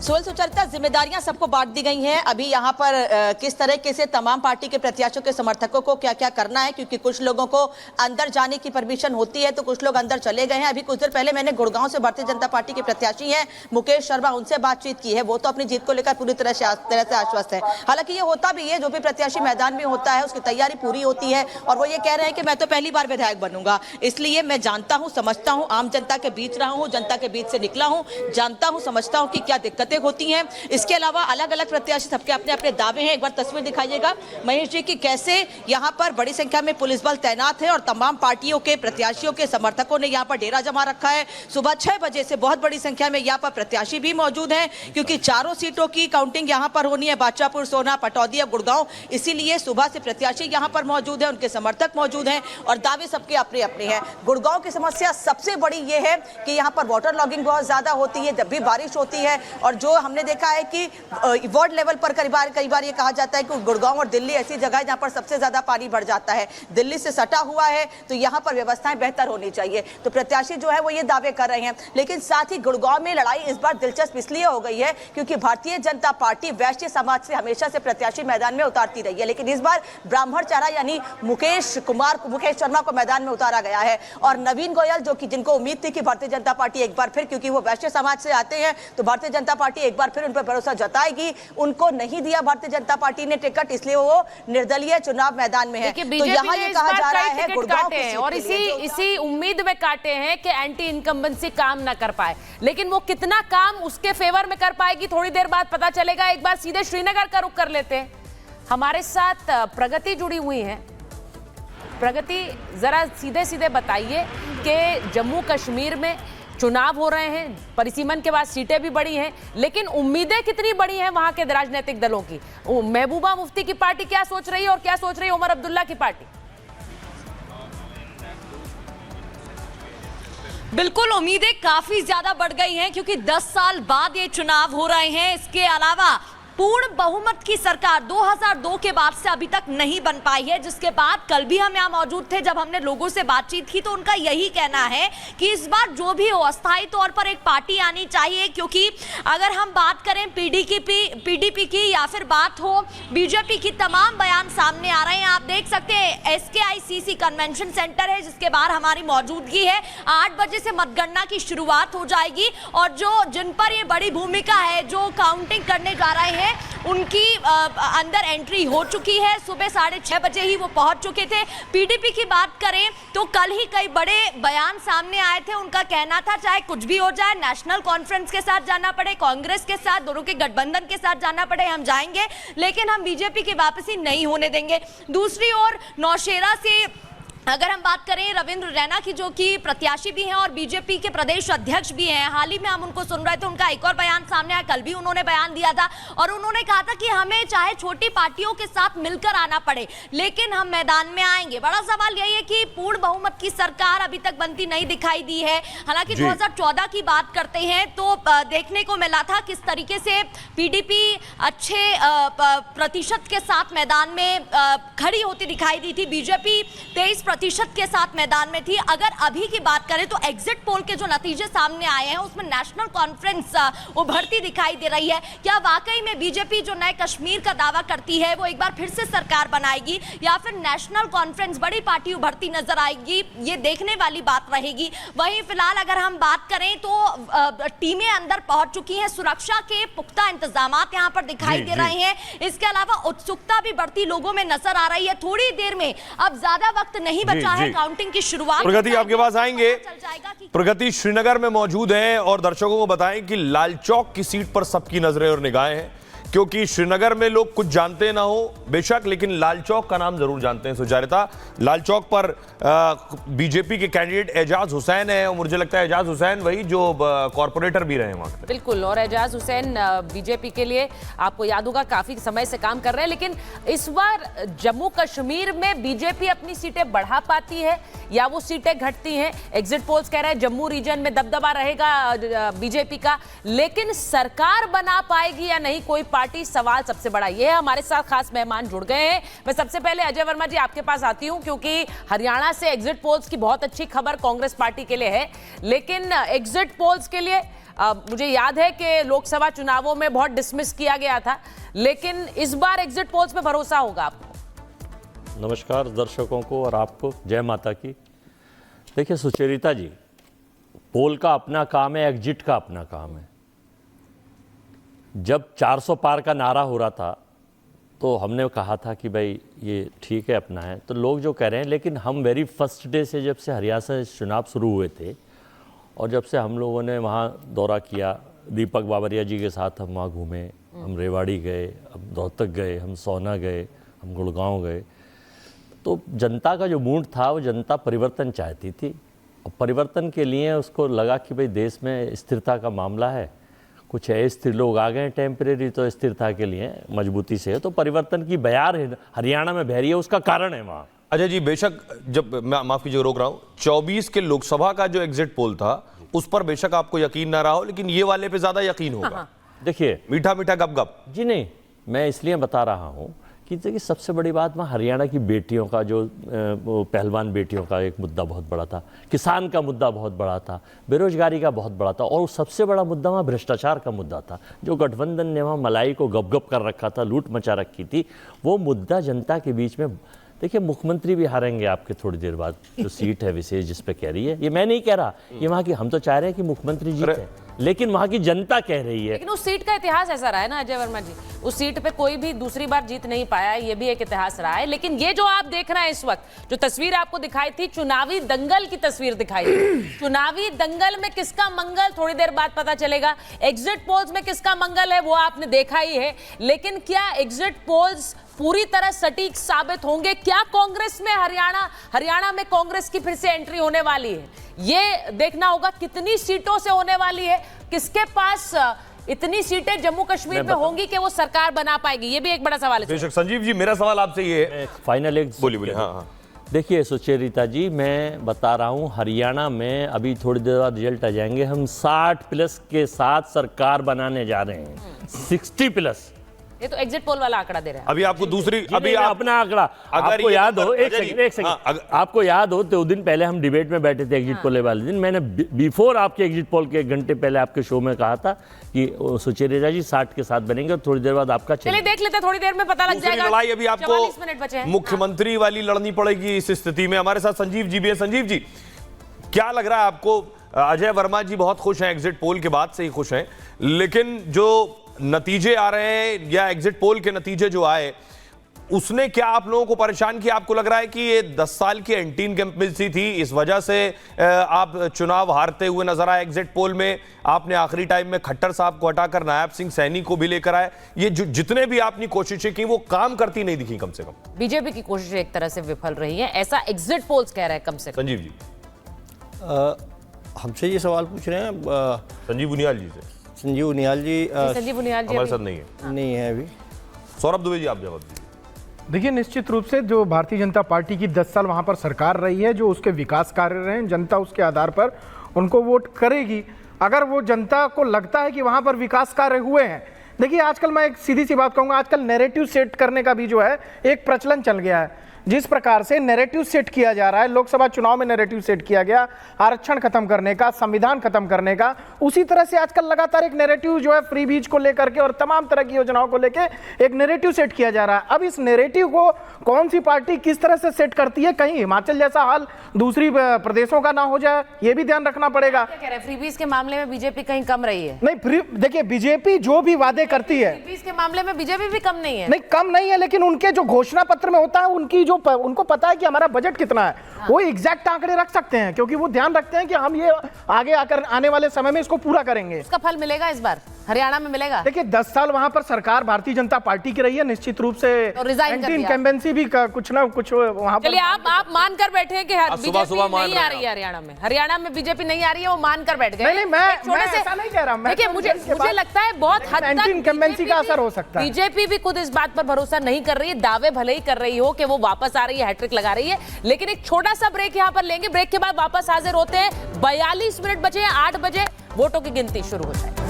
सोहेल सुचरिता, जिम्मेदारियां सबको बांट दी गई हैं। अभी यहाँ पर किस तरीके से तमाम पार्टी के प्रत्याशियों के समर्थकों को क्या क्या करना है, क्योंकि कुछ लोगों को अंदर जाने की परमिशन होती है तो कुछ लोग अंदर चले गए हैं। अभी कुछ देर पहले मैंने गुड़गांव से भारतीय जनता पार्टी के प्रत्याशी हैं मुकेश शर्मा, उनसे बातचीत की है। वो तो अपनी जीत को लेकर पूरी तरह से आश्वस्त है। हालांकि ये होता भी है, जो भी प्रत्याशी मैदान में होता है उसकी तैयारी पूरी होती है और वो ये कह रहे हैं कि मैं तो पहली बार विधायक बनूंगा, इसलिए मैं जानता हूँ, समझता हूँ, आम जनता के बीच रहा हूँ, जनता के बीच से निकला हूँ, जानता हूँ, समझता हूँ कि क्या दिक्कतें होती हैं। इसके अलावा अलग अलग प्रत्याशी सबके अपने अपने दावे हैं। एक बार तस्वीर दिखाइएगा महेश जी की, कैसे यहाँ पर बड़ी संख्या में पुलिस बल तैनात है और तमाम पार्टियों के प्रत्याशियों के समर्थकों ने यहाँ पर डेरा जमा रखा है। सुबह 6 बजे से बहुत बड़ी संख्या में यहाँ पर प्रत्याशी भी मौजूद हैं, क्योंकि चारों सीटों की काउंटिंग यहाँ पर होनी है, बादशाहपुर, सोना, पटौदी और गुड़गांव। इसीलिए सुबह से प्रत्याशी यहाँ पर मौजूद है, उनके समर्थक मौजूद हैं और दावे सबके अपने अपने हैं। गुड़गांव की समस्या सबसे बड़ी ये है कि यहाँ पर वाटर लॉगिंग बहुत ज्यादा होती है जब भी बारिश होती है, और जो हमने देखा है कि वार्ड लेवल पर कई बार ये कहा जाता है कि गुड़गांव और दिल्ली ऐसी जगह है जहां पर सबसे ज्यादा पानी बढ़ जाता है। दिल्ली से सटा हुआ है तो यहां पर व्यवस्थाएं बेहतर होनी चाहिए। तो प्रत्याशी जो है वो ये दावे कर रहे हैं, लेकिन साथ ही गुड़गांव में लड़ाई इस बार दिलचस्प इसलिए हो गई है क्योंकि भारतीय जनता पार्टी वैश्य समाज से हमेशा से प्रत्याशी मैदान में उतारती रही है, लेकिन इस बार ब्राह्मण चारा यानी मुकेश शर्मा को मैदान में उतारा गया है। और नवीन गोयल, जो कि जिनको उम्मीद थी कि भारतीय जनता पार्टी एक बार फिर, क्योंकि वो वैश्य समाज से आते हैं तो भारतीय जनता पार्टी एक बार फिर उन पर भरोसा जताएगी, उनको नहीं दिया भारतीय जनता पार्टी ने टिकट, इसलिए वो निर्दलीय चुनाव मैदान में है। तो यहाँ ये कहा जा रहा है गुड़गांव और इसी उम्मीद में काटे हैं कि एंटी इनकम्बेंसी काम ना कर पाए, लेकिन वो कितना काम उसके फेवर में कर पाएगी थोड़ी देर बाद पता चलेगा। एक बार सीधे श्रीनगर का रुख कर लेते हैं। हमारे साथ प्रगति जुड़ी हुई है। प्रगति, जरा सीधे सीधे बताइए कि जम्मू कश्मीर में चुनाव हो रहे हैं, परिसीमन के बाद सीटें भी बड़ी हैं, लेकिन उम्मीदें कितनी बड़ी हैं वहां के राजनीतिक दलों की? महबूबा मुफ्ती की पार्टी क्या सोच रही है और क्या सोच रही है उमर अब्दुल्ला की पार्टी? बिल्कुल, उम्मीदें काफी ज्यादा बढ़ गई हैं क्योंकि 10 साल बाद ये चुनाव हो रहे हैं। इसके अलावा पूर्ण बहुमत की सरकार 2002 के बाद से अभी तक नहीं बन पाई है, जिसके बाद कल भी हम यहाँ मौजूद थे जब हमने लोगों से बातचीत की तो उनका यही कहना है कि इस बार जो भी हो अस्थायी तौर पर एक पार्टी आनी चाहिए, क्योंकि अगर हम बात करें पीडीपी की या फिर बात हो बीजेपी की, तमाम बयान सामने आ रहे हैं। आप देख सकते हैं SKICC कन्वेंशन सेंटर है जिसके बाहर हमारी मौजूदगी है। 8 बजे से मतगणना की शुरुआत हो जाएगी और जिन पर ये बड़ी भूमिका है, जो काउंटिंग करने जा रहे हैं, उनकी अंदर एंट्री हो चुकी है। सुबह 6:30 बजे ही वो पहुंच चुके थे। पीडीपी की बात करें तो कल ही कई बड़े बयान सामने आए थे। उनका कहना था चाहे कुछ भी हो जाए, नेशनल कॉन्फ्रेंस के साथ जाना पड़े, कांग्रेस के साथ, दोनों के गठबंधन के साथ जाना पड़े, हम जाएंगे, लेकिन हम बीजेपी की वापसी नहीं होने देंगे। दूसरी ओर नौशेरा से अगर हम बात करें रविंद्र रैना की, जो कि प्रत्याशी भी हैं और बीजेपी के प्रदेश अध्यक्ष भी हैं, हाल ही में हम उनको सुन रहे थे, उनका एक और बयान सामने आया। कल भी उन्होंने बयान दिया था और उन्होंने कहा था कि हमें चाहे छोटी पार्टियों के साथ मिलकर आना पड़े लेकिन हम मैदान में आएंगे। बड़ा सवाल यही है कि पूर्ण बहुमत की सरकार अभी तक बनती नहीं दिखाई दी है। हालांकि 2014 की बात करते हैं तो देखने को मिला था किस तरीके से पीडीपी अच्छे प्रतिशत के साथ मैदान में खड़ी होती दिखाई दी थी, बीजेपी 23% के साथ मैदान में थी। अगर अभी की बात करें तो एग्जिट पोल के जो नतीजे सामने आए हैं उसमें नेशनल कॉन्फ्रेंस उभरती दिखाई दे रही है। क्या वाकई में बीजेपी जो नए कश्मीर का दावा करती है वो एक बार फिर से सरकार बनाएगी या फिर नेशनल कॉन्फ्रेंस बड़ी पार्टी उभरती नजर आएगी, ये देखने वाली बात रहेगी। वहीं फिलहाल अगर हम बात करें तो टीमें अंदर पहुंच चुकी हैं, सुरक्षा के पुख्ता इंतजाम यहां पर दिखाई दे रहे हैं। इसके अलावा उत्सुकता भी बढ़ती लोगों में नजर आ रही है। थोड़ी देर में, अब ज्यादा वक्त नहीं बचा है काउंटिंग की शुरुआत। प्रगति, आपके पास आएंगे। प्रगति श्रीनगर में मौजूद हैं और दर्शकों को बताएं कि लाल चौक की सीट पर सबकी नजरें और निगाहें हैं, क्योंकि श्रीनगर में लोग कुछ जानते ना हो बेशक, लेकिन लाल चौक का नाम जरूर जानते हैं। सुचारिता, लाल चौक पर बीजेपी के कैंडिडेट एजाज हुसैन है और मुझे लगता है एजाज हुसैन वही जो कॉर्पोरेटर भी रहे वहां। बिल्कुल, और एजाज हुसैन बीजेपी के लिए आपको याद होगा काफी समय से काम कर रहे हैं, लेकिन इस बार जम्मू कश्मीर में बीजेपी अपनी सीटें बढ़ा पाती है या वो सीटें घटती हैं? एग्जिट पोल्स कह रहे हैं जम्मू रीजन में दबदबा रहेगा बीजेपी का, लेकिन सरकार बना पाएगी या नहीं कोई पार्टी, सवाल सबसे बड़ा ये है। हमारे साथ खास मेहमान जुड़ गए हैं। मैं सबसे पहले अजय वर्मा जी आपके पास आती हूं, क्योंकि हरियाणा से एग्जिट पोल्स की बहुत अच्छी खबर कांग्रेस पार्टी के लिए है, लेकिन एग्जिट पोल्स के लिए मुझे याद है कि लोकसभा चुनावों में बहुत डिसमिस किया गया था, लेकिन इस बार एग्जिट पोल्स पे भरोसा होगा आपको? नमस्कार दर्शकों को और आपको, जय माता की। देखिए सुचरिता जी, पोल का अपना काम है, एग्जिट का अपना काम है। जब 400 पार का नारा हो रहा था तो हमने कहा था कि भाई ये ठीक है, अपना है, तो लोग जो कह रहे हैं, लेकिन हम वेरी फर्स्ट डे से, जब से हरियाणा से चुनाव शुरू हुए थे और जब से हम लोगों ने वहाँ दौरा किया, दीपक बाबरिया जी के साथ हम वहाँ घूमे, हम रेवाड़ी गए, हम रोहतक गए, हम सोना गए, हम गुड़गांव गए, तो जनता का जो मूड था वो जनता परिवर्तन चाहती थी। और परिवर्तन के लिए उसको लगा कि भाई देश में स्थिरता का मामला है, कुछ अस्थिर लोग आ गए टेम्परेरी, तो स्थिरता के लिए मजबूती से है, तो परिवर्तन की बयार हरियाणा में बह रही है, उसका कारण है वहाँ। अजय जी, बेशक जब मैं माफ कीजिए रोक रहा हूं, 24 के लोकसभा का जो एग्जिट पोल था उस पर बेशक आपको यकीन ना रहा हो, लेकिन ये वाले पे ज्यादा यकीन होगा। देखिए मीठा मीठा गप गप जी, नहीं, मैं इसलिए बता रहा हूँ कि देखिए सबसे बड़ी बात वहाँ हरियाणा की बेटियों का जो पहलवान बेटियों का एक मुद्दा बहुत बड़ा था, किसान का मुद्दा बहुत बड़ा था, बेरोजगारी का बहुत बड़ा था, और सबसे बड़ा मुद्दा वहाँ भ्रष्टाचार का मुद्दा था। जो गठबंधन ने वहाँ मलाई को गप कर रखा था, लूट मचा रखी थी, वो मुद्दा जनता के बीच में। देखिए मुख्यमंत्री भी हारेंगे आपके थोड़ी देर बाद, जो सीट है विशेष जिस पे कह रही है, ये मैं नहीं कह रहा, ये वहाँ की, हम तो चाह रहे हैं कि मुख्यमंत्री जीते, लेकिन वहाँ की जनता कह रही है। लेकिन उस सीट का इतिहास ऐसा रहा है ना अजय वर्मा जी, उस सीट पे कोई भी दूसरी बार जीत नहीं पाया, ये भी एक इतिहास रहा है। लेकिन ये जो आप देख रहे हैं इस वक्त, जो तस्वीर आपको दिखाई थी, चुनावी दंगल की तस्वीर दिखाई थी। चुनावी दंगल में किसका मंगल, थोड़ी देर बाद पता चलेगा। एग्जिट पोल्स में किसका मंगल है वो आपने देखा ही है, लेकिन क्या एग्जिट पोल्स पूरी तरह सटीक साबित होंगे? क्या कांग्रेस में हरियाणा में कांग्रेस की फिर से एंट्री होने वाली है? ये देखना होगा कितनी सीटों से होने वाली है, किसके पास इतनी सीटें जम्मू कश्मीर में होंगी कि वो सरकार बना पाएगी, ये भी एक बड़ा सवाल है। बेशक। संजीव जी, मेरा सवाल आपसे ये है, फाइनल एक बोलिए। हाँ। देखिए सुचरिता जी, मैं बता रहा हूँ, हरियाणा में अभी थोड़ी देर बाद रिजल्ट आ जाएंगे, हम 60+ के साथ सरकार बनाने जा रहे हैं, 60+। ये तो एग्जिट पोल वाला आंकड़ा दे रहा है। अभी आपको दूसरी, अभी आप अपना आंकड़ा, आपको याद हो, एक सेकंड, आपको याद हो 2 दिन पहले हम डिबेट में बैठे थे एग्जिट पोल वाले दिन, मैंने बिफोर आपके एग्जिट पोल के 1 घंटे पहले आपके शो में कहा था कि सुचरिता जी 60 के साथ बनेंगे, और थोड़ी देर बाद आपका चलिए देख लेते, थोड़ी देर में पता लग जाएगा। लड़ाई अभी आपको मुख्यमंत्री वाली लड़नी पड़ेगी इस स्थिति में। हमारे साथ संजीव जी भी है। संजीव जी, क्या लग रहा है आपको? अजय वर्मा जी बहुत खुश हैं, एग्जिट पोल के बाद से ही खुश हैं, लेकिन जो नतीजे आ रहे हैं या एग्जिट पोल के नतीजे जो आए, उसने क्या आप लोगों को परेशान किया? आपको लग रहा है कि ये 10 साल की एंटी इनकम्बेंसी थी, इस वजह से आप चुनाव हारते हुए नजर आए एग्जिट पोल में? आपने आखिरी टाइम में खट्टर साहब को हटाकर नायब सिंह सैनी को भी लेकर आए, ये जितने भी आपने कोशिशें की वो काम करती नहीं दिखी कम से कम। बीजेपी की कोशिशें एक तरह से विफल रही है, ऐसा एग्जिट पोल्स कह रहे हैं कम से कम। संजीव जी, हमसे ये सवाल पूछ रहे हैं संजीव उनियाल जी से। संजीव उनियाल जी हमारे साथ नहीं है अभी। सौरभ दुबे जी, आप जवाब दीजिए। देखिए, निश्चित रूप से जो भारतीय जनता पार्टी की 10 साल वहां पर सरकार रही है, जो उसके विकास कार्य रहे हैं, जनता उसके आधार पर उनको वोट करेगी। अगर वो जनता को लगता है कि वहां पर विकास कार्य हुए हैं, देखिए आजकल मैं एक सीधी सी बात कहूंगा, आजकल नैरेटिव सेट करने का भी जो है एक प्रचलन चल गया है। जिस प्रकार से नैरेटिव सेट किया जा रहा है, लोकसभा चुनाव में नैरेटिव सेट किया गया आरक्षण खत्म करने का, संविधान खत्म करने का, उसी तरह से आजकल लगातार एक नैरेटिव जो है फ्री बीज को लेकर के और तमाम तरह की योजनाओं को लेकर एक नैरेटिव सेट किया जा रहा है। अब इस नैरेटिव को कौन सी पार्टी किस तरह से सेट करती है, कहीं हिमाचल जैसा हाल दूसरी प्रदेशों का ना हो जाए, ये भी ध्यान रखना पड़ेगा। क्या कह रहे हैं, फ्री बीज के मामले में बीजेपी कहीं कम रही है? नहीं, देखिए बीजेपी जो भी वादे करती है, फ्री बीज के मामले में बीजेपी भी कम नहीं है। नहीं, कम नहीं है, लेकिन उनके जो घोषणा पत्र में होता है, उनकी जो उनको पता है कि हमारा बजट कितना है, वो एग्जैक्ट आंकड़े रख सकते हैं, क्योंकि वो ध्यान रखते हैं कि हम ये आगे आकर आने वाले समय में इसको पूरा करेंगे। उसका फल मिलेगा इस बार हरियाणा में मिलेगा। देखिए 10 साल वहां पर सरकार भारतीय जनता पार्टी की रही है, निश्चित रूप से एंटी इनकम्बेंसी भी कुछ ना कुछ वहां पर। चलिए आप मान कर बैठे हैं कि बीजेपी नहीं आ रही है हरियाणा में बीजेपी नहीं आ रही है, वो मान कर बैठ गए। नहीं, मैं ऐसा नहीं कह रहा। देखिए मुझे लगता है बहुत हद तक एंटी इनकम्बेंसी का असर हो सकता है। बीजेपी भी खुद इस बात पर भरोसा नहीं कर रही है, दावे भले ही कर रही हो कि वो वापस आ रही है, हैट्रिक लगा रही है, लेकिन एक छोटा सा ब्रेक यहां पर लेंगे, ब्रेक के बाद वापस हाजिर होते हैं। 42 मिनट बचे हैं, 8 बजे वोटों की गिनती शुरू हो जाए।